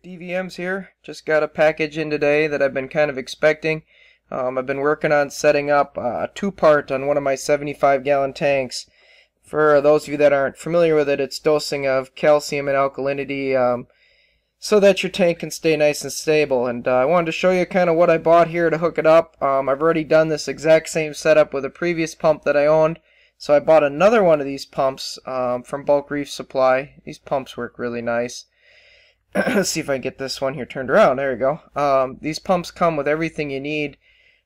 Reef DVMs here. Just got a package in today that I've been kind of expecting. I've been working on setting up a two-part on one of my 75-gallon tanks. For those of you that aren't familiar with it, it's dosing of calcium and alkalinity so that your tank can stay nice and stable. And I wanted to show you kind of what I bought here to hook it up. I've already done this exact same setup with a previous pump that I owned. So I bought another one of these pumps from Bulk Reef Supply. These pumps work really nice. Let's see if I can get this one here turned around. There we go. These pumps come with everything you need.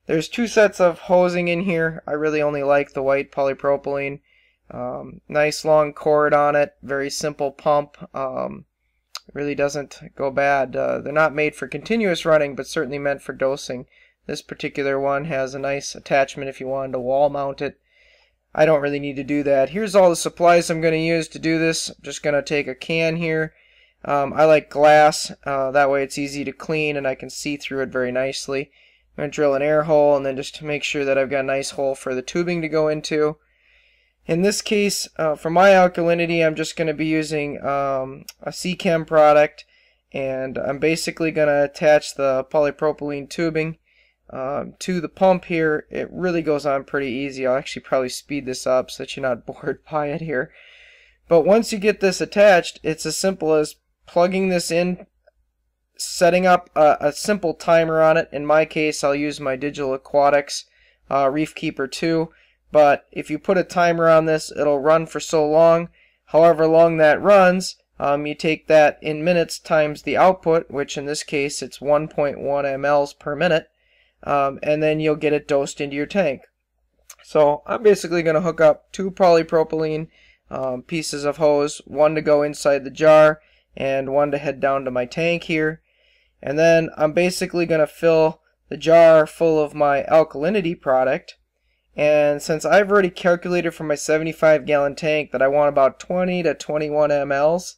There's two sets of hosing in here. I really only like the white polypropylene. Nice long cord on it. Very simple pump. Really doesn't go bad. They're not made for continuous running, but certainly meant for dosing. This particular one has a nice attachment if you wanted to wall mount it. I don't really need to do that. Here's all the supplies I'm going to use to do this. I'm just going to take a can here. I like glass, that way it's easy to clean and I can see through it very nicely. I'm going to drill an air hole and then just to make sure that I've got a nice hole for the tubing to go into. In this case, for my alkalinity, I'm just going to be using a C-Chem product, and I'm basically going to attach the polypropylene tubing to the pump here. It really goes on pretty easy. I'll actually probably speed this up so that you're not bored by it here. But once you get this attached, it's as simple as plugging this in, setting up a simple timer on it. In my case, I'll use my Digital Aquatics Reef Keeper 2. But if you put a timer on this, it'll run for so long. However long that runs, you take that in minutes times the output, which in this case it's 1.1 mLs per minute, and then you'll get it dosed into your tank. So I'm basically going to hook up two polypropylene pieces of hose, one to go inside the jar and one to head down to my tank here. And then I'm basically going to fill the jar full of my alkalinity product. And since I've already calculated for my 75-gallon tank that I want about 20 to 21 mLs,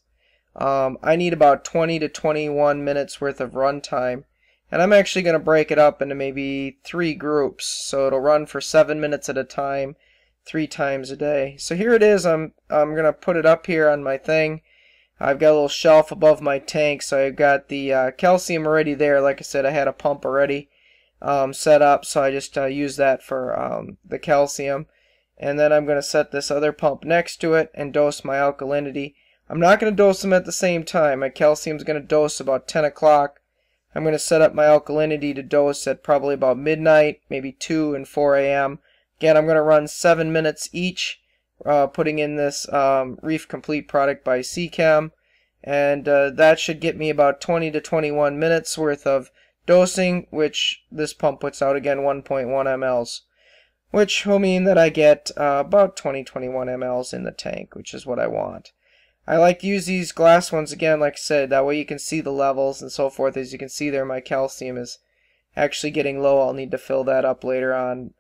I need about 20 to 21 minutes worth of run time. And I'm actually going to break it up into maybe 3 groups, so it'll run for 7 minutes at a time, 3 times a day. So here it is. I'm going to put it up here on my thing. I've got a little shelf above my tank, so I've got the calcium already there. Like I said, I had a pump already set up, so I just use that for the calcium. And then I'm going to set this other pump next to it and dose my alkalinity. I'm not going to dose them at the same time. My calcium's going to dose about 10 o'clock. I'm going to set up my alkalinity to dose at probably about midnight, maybe 2 and 4 a.m. Again, I'm going to run 7 minutes each, putting in this Reef Complete product by C-Chem, and that should get me about 20 to 21 minutes worth of dosing, which this pump puts out again 1.1 mLs, which will mean that I get about 20-21 mLs in the tank, which is what I want. I like to use these glass ones again, like I said, that way you can see the levels and so forth. As you can see there, my calcium is actually getting low. I'll need to fill that up later on.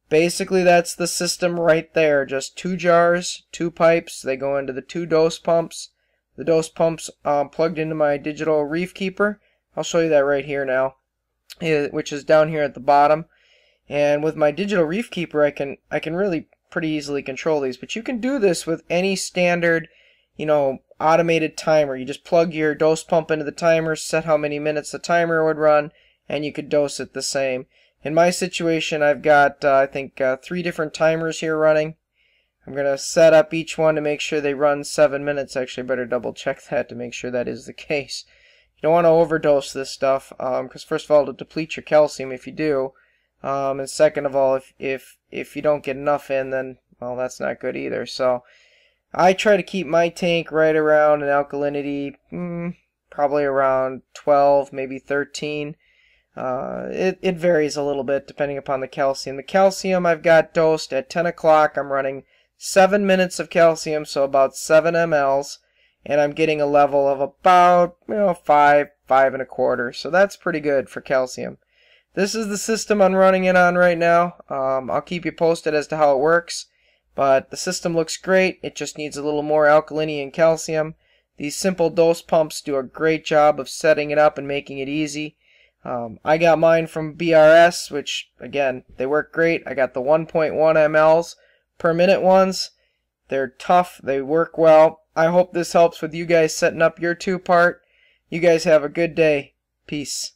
Basically, that's the system right there. Just 2 jars, 2 pipes. They go into the 2 dose pumps. The dose pumps plugged into my Digital Reef Keeper. I'll show you that right here now, which is down here at the bottom. And with my Digital Reef Keeper, I can really pretty easily control these. But you can do this with any standard, automated timer. You just plug your dose pump into the timer, set how many minutes the timer would run, and you could dose it the same. In my situation, I've got, I think, 3 different timers here running. I'm going to set up each one to make sure they run 7 minutes. Actually, I better double check that to make sure that is the case. You don't want to overdose this stuff, because first of all, it'll deplete your calcium if you do. And second of all, if you don't get enough in, then, well, that's not good either. So I try to keep my tank right around an alkalinity, probably around 12, maybe 13. It varies a little bit depending upon the calcium. The calcium I've got dosed at 10 o'clock. I'm running 7 minutes of calcium, so about 7 mLs. And I'm getting a level of about 5 1/4. So that's pretty good for calcium. This is the system I'm running it on right now. I'll keep you posted as to how it works. But the system looks great. It just needs a little more alkalinity and calcium. These simple dose pumps do a great job of setting it up and making it easy. I got mine from BRS, which, again, they work great. I got the 1.1 mLs per minute ones. They're tough. They work well. I hope this helps with you guys setting up your 2-part. You guys have a good day. Peace.